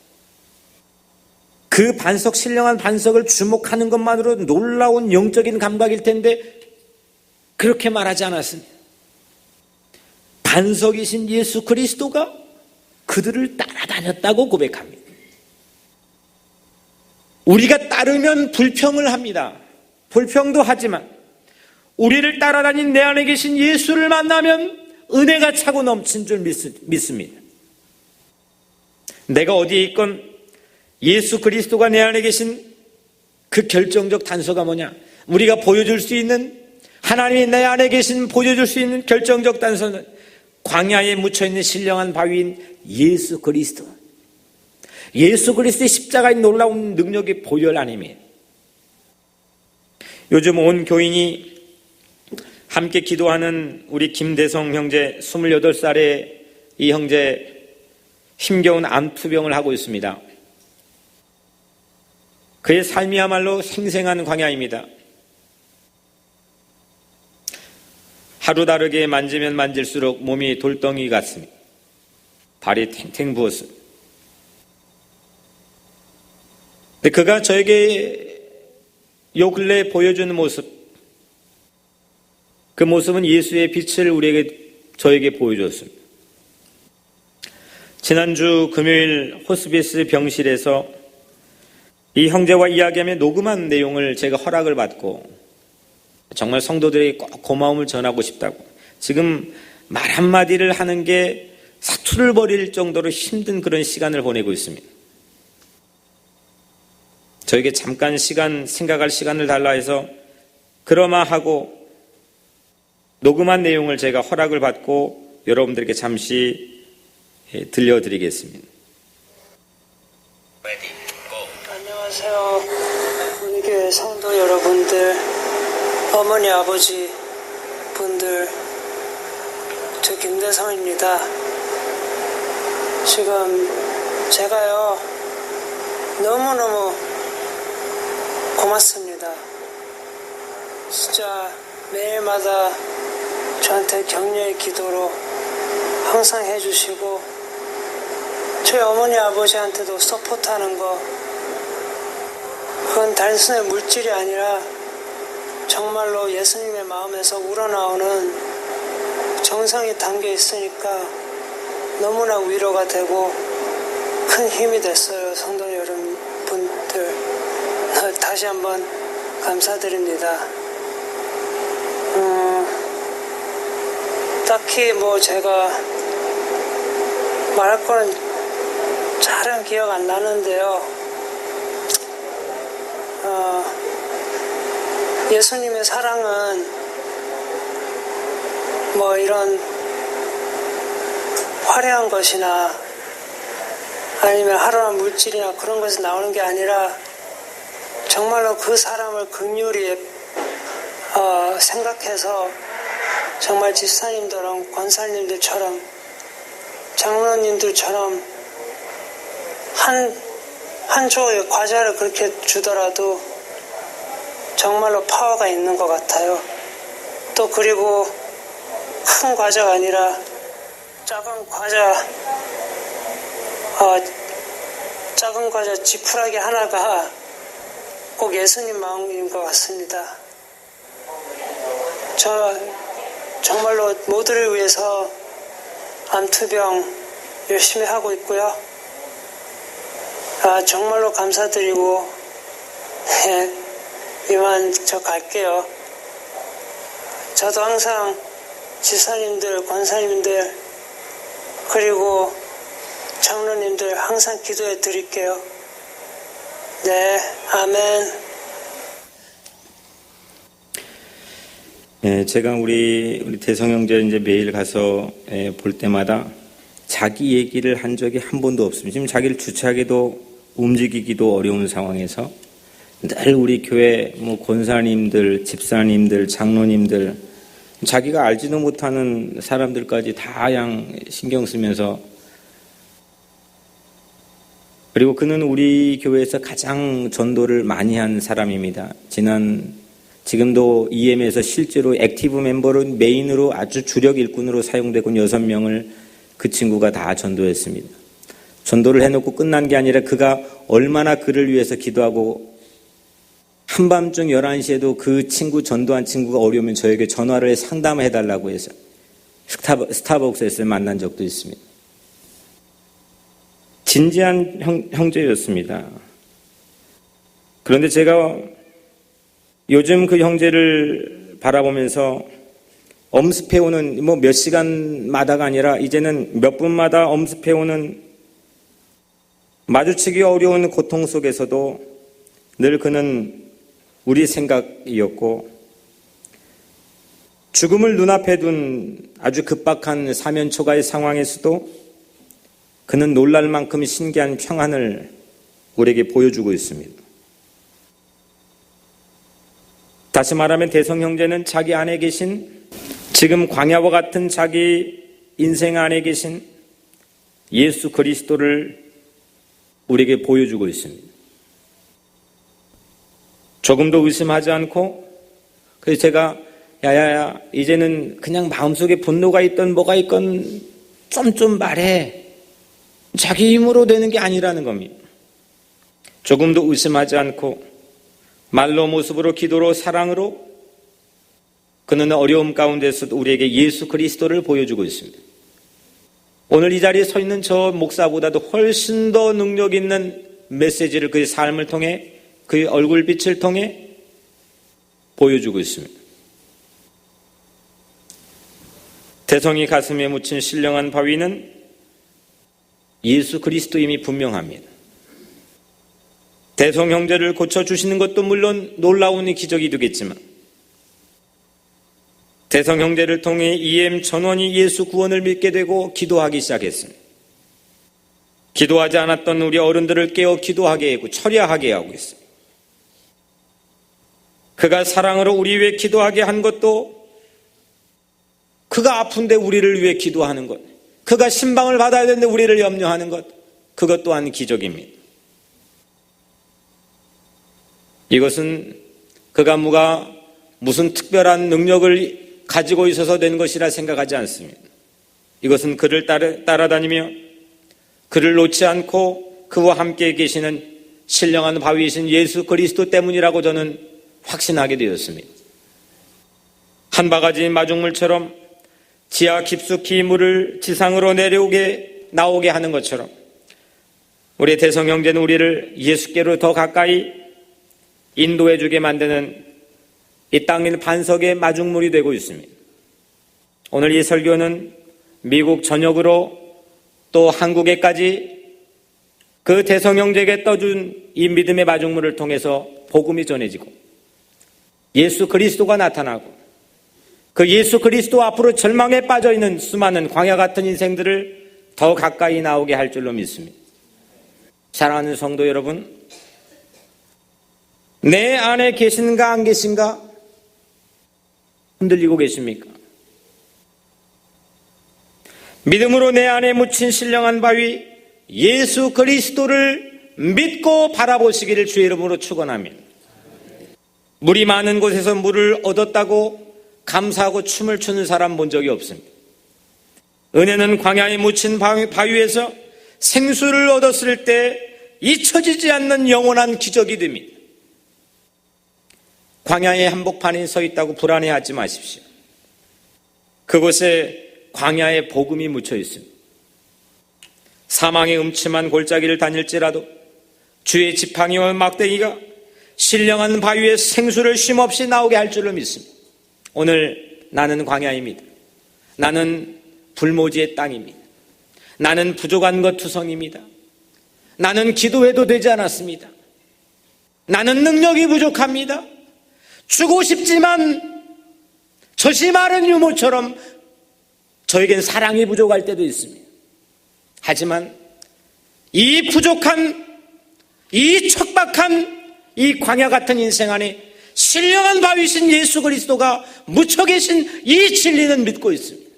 그 반석, 신령한 반석을 주목하는 것만으로 놀라운 영적인 감각일 텐데 그렇게 말하지 않았습니다. 반석이신 예수 그리스도가 그들을 따라다녔다고 고백합니다. 우리가 따르면 불평을 합니다. 불평도 하지만 우리를 따라다닌 내 안에 계신 예수를 만나면 은혜가 차고 넘친 줄 믿습니다. 내가 어디에 있건 예수 그리스도가 내 안에 계신 그 결정적 단서가 뭐냐? 우리가 보여줄 수 있는, 하나님이 내 안에 계신 보여줄 수 있는 결정적 단서는 광야에 묻혀있는 신령한 바위인 예수 그리스도. 예수 그리스도의 십자가의 놀라운 능력의 보혈 아닙니까? 요즘 온 교인이 함께 기도하는 우리 김대성 형제 28살의 이 형제 힘겨운 암투병을 하고 있습니다. 그의 삶이야말로 생생한 광야입니다. 하루 다르게 만지면 만질수록 몸이 돌덩이 같습니다. 발이 탱탱 부었습니다. 근데 그가 저에게 요 근래 보여주는 모습, 그 모습은 예수의 빛을 저에게 보여줬습니다. 지난주 금요일 호스피스 병실에서 이 형제와 이야기하며 녹음한 내용을 제가 허락을 받고, 정말 성도들에게 꼭 고마움을 전하고 싶다고, 지금 말 한마디를 하는 게 사투를 벌일 정도로 힘든 그런 시간을 보내고 있습니다. 저에게 잠깐 생각할 시간을 달라 해서 그러마 하고 녹음한 내용을 제가 허락을 받고 여러분들에게 잠시 들려드리겠습니다. 안녕하세요. 우리 교회 성도 여러분들, 어머니 아버지 분들, 저 김대성입니다. 지금 제가요 너무너무 고맙습니다. 진짜 매일마다 저한테 격려의 기도로 항상 해주시고, 저희 어머니 아버지한테도 서포트하는 거, 그건 단순히 물질이 아니라 정말로 예수님의 마음에서 우러나오는 정성이 담겨 있으니까 너무나 위로가 되고 큰 힘이 됐어요. 성도 여러분들, 다시 한번 감사드립니다. 딱히 제가 말할 거는 잘은 기억 안 나는데요. 예수님의 사랑은 이런 화려한 것이나 아니면 하루나 물질이나 그런 것에서 나오는 게 아니라 정말로 그 사람을 긍휼히 생각해서 정말 집사님들은 권사님들처럼 장로님들처럼 한 조의 과자를 그렇게 주더라도 정말로 파워가 있는 것 같아요. 또 그리고 큰 과자가 아니라 작은 과자 지푸라기 하나가 꼭 예수님 마음인 것 같습니다. 저 정말로 모두를 위해서 암투병 열심히 하고 있고요. 정말로 감사드리고 이만 저 갈게요. 저도 항상 지사님들, 권사님들 그리고 장로님들 항상 기도해 드릴게요. 네, 아멘. 제가 우리 대성 형제 이제 매일 가서 볼 때마다 자기 얘기를 한 적이 한 번도 없습니다. 지금 자기를 주체하기도 움직이기도 어려운 상황에서 늘 우리 교회 권사님들, 집사님들, 장로님들 자기가 알지도 못하는 사람들까지 다양 신경 쓰면서 그리고 그는 우리 교회에서 가장 전도를 많이 한 사람입니다. 지금도 EM에서 실제로 액티브 멤버로 메인으로 아주 주력 일꾼으로 사용되고 6명을 그 친구가 다 전도했습니다. 전도를 해놓고 끝난 게 아니라 그가 얼마나 그를 위해서 기도하고 한밤중 11시에도 그 친구 전도한 친구가 어려우면 저에게 전화를 해 상담해달라고 해서 스타벅스에서 만난 적도 있습니다. 진지한 형제였습니다. 그런데 제가 요즘 그 형제를 바라보면서 엄습해오는 몇 시간마다가 아니라 이제는 몇 분마다 엄습해오는 마주치기 어려운 고통 속에서도 늘 그는 우리 생각이었고 죽음을 눈앞에 둔 아주 급박한 사면초가의 상황에서도 그는 놀랄 만큼 신기한 평안을 우리에게 보여주고 있습니다. 다시 말하면 대성 형제는 자기 안에 계신 지금 광야와 같은 자기 인생 안에 계신 예수 그리스도를 우리에게 보여주고 있습니다. 조금도 의심하지 않고 그래서 제가 야야야 이제는 그냥 마음속에 분노가 있던 뭐가 있건 좀 말해. 자기 힘으로 되는 게 아니라는 겁니다. 조금도 의심하지 않고 말로 모습으로 기도로 사랑으로 그는 어려움 가운데서도 우리에게 예수 그리스도를 보여주고 있습니다. 오늘 이 자리에 서 있는 저 목사보다도 훨씬 더 능력 있는 메시지를 그의 삶을 통해 그의 얼굴빛을 통해 보여주고 있습니다. 대성이 가슴에 묻힌 신령한 바위는 예수 그리스도임이 분명합니다. 대성 형제를 고쳐주시는 것도 물론 놀라운 기적이 되겠지만 대성 형제를 통해 EM 전원이 예수 구원을 믿게 되고 기도하기 시작했습니다. 기도하지 않았던 우리 어른들을 깨워 기도하게 하고 철야하게 하고 있습니다. 그가 사랑으로 우리 위해 기도하게 한 것도 그가 아픈데 우리를 위해 기도하는 것, 그가 신방을 받아야 되는데 우리를 염려하는 것, 그것 또한 기적입니다. 이것은 그가 무슨 특별한 능력을 가지고 있어서 된 것이라 생각하지 않습니다. 이것은 그를 따라다니며 그를 놓지 않고 그와 함께 계시는 신령한 바위이신 예수 그리스도 때문이라고 저는 확신하게 되었습니다. 한 바가지 마중물처럼 지하 깊숙이 물을 지상으로 나오게 하는 것처럼 우리 대성 형제는 우리를 예수께로 더 가까이 인도해 주게 만드는 이 땅의 반석의 마중물이 되고 있습니다. 오늘 이 설교는 미국 전역으로 또 한국에까지 그 대성 형제에게 떠준 이 믿음의 마중물을 통해서 복음이 전해지고 예수 그리스도가 나타나고 그 예수 그리스도 앞으로 절망에 빠져있는 수많은 광야 같은 인생들을 더 가까이 나오게 할 줄로 믿습니다. 사랑하는 성도 여러분, 내 안에 계신가 안 계신가? 흔들리고 계십니까? 믿음으로 내 안에 묻힌 신령한 바위 예수 그리스도를 믿고 바라보시기를 주의 이름으로 축원합니다. 물이 많은 곳에서 물을 얻었다고 감사하고 춤을 추는 사람 본 적이 없습니다. 은혜는 광야에 묻힌 바위에서 생수를 얻었을 때 잊혀지지 않는 영원한 기적이 됩니다. 광야의 한복판에 서 있다고 불안해하지 마십시오. 그곳에 광야의 복음이 묻혀 있습니다. 사망의 음침한 골짜기를 다닐지라도 주의 지팡이와 막대기가 신령한 바위에 생수를 쉼없이 나오게 할 줄로 믿습니다. 오늘 나는 광야입니다. 나는 불모지의 땅입니다. 나는 부족한 것 투성입니다. 나는 기도해도 되지 않았습니다. 나는 능력이 부족합니다. 주고 싶지만 젖이 마른 유모처럼 저에겐 사랑이 부족할 때도 있습니다. 하지만 이 부족한, 이 척박한 이 광야 같은 인생 안에 신령한 바위신 예수 그리스도가 묻혀 계신 이 진리는 믿고 있습니다.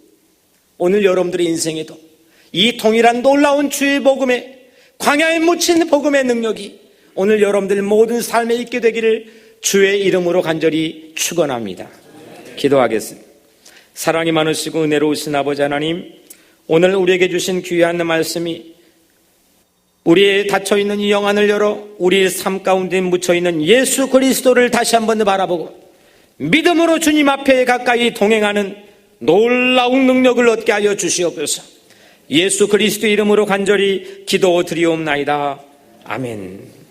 오늘 여러분들의 인생에도 이 동일한 놀라운 주의 복음에, 광야에 묻힌 복음의 능력이 오늘 여러분들 모든 삶에 있게 되기를 주의 이름으로 간절히 축원합니다. 기도하겠습니다. 사랑이 많으시고 은혜로우신 아버지 하나님, 오늘 우리에게 주신 귀한 말씀이 우리의 닫혀있는 이 영안을 열어 우리의 삶 가운데 묻혀있는 예수 그리스도를 다시 한번 바라보고 믿음으로 주님 앞에 가까이 동행하는 놀라운 능력을 얻게 하여 주시옵소서. 예수 그리스도 이름으로 간절히 기도드리옵나이다. 아멘.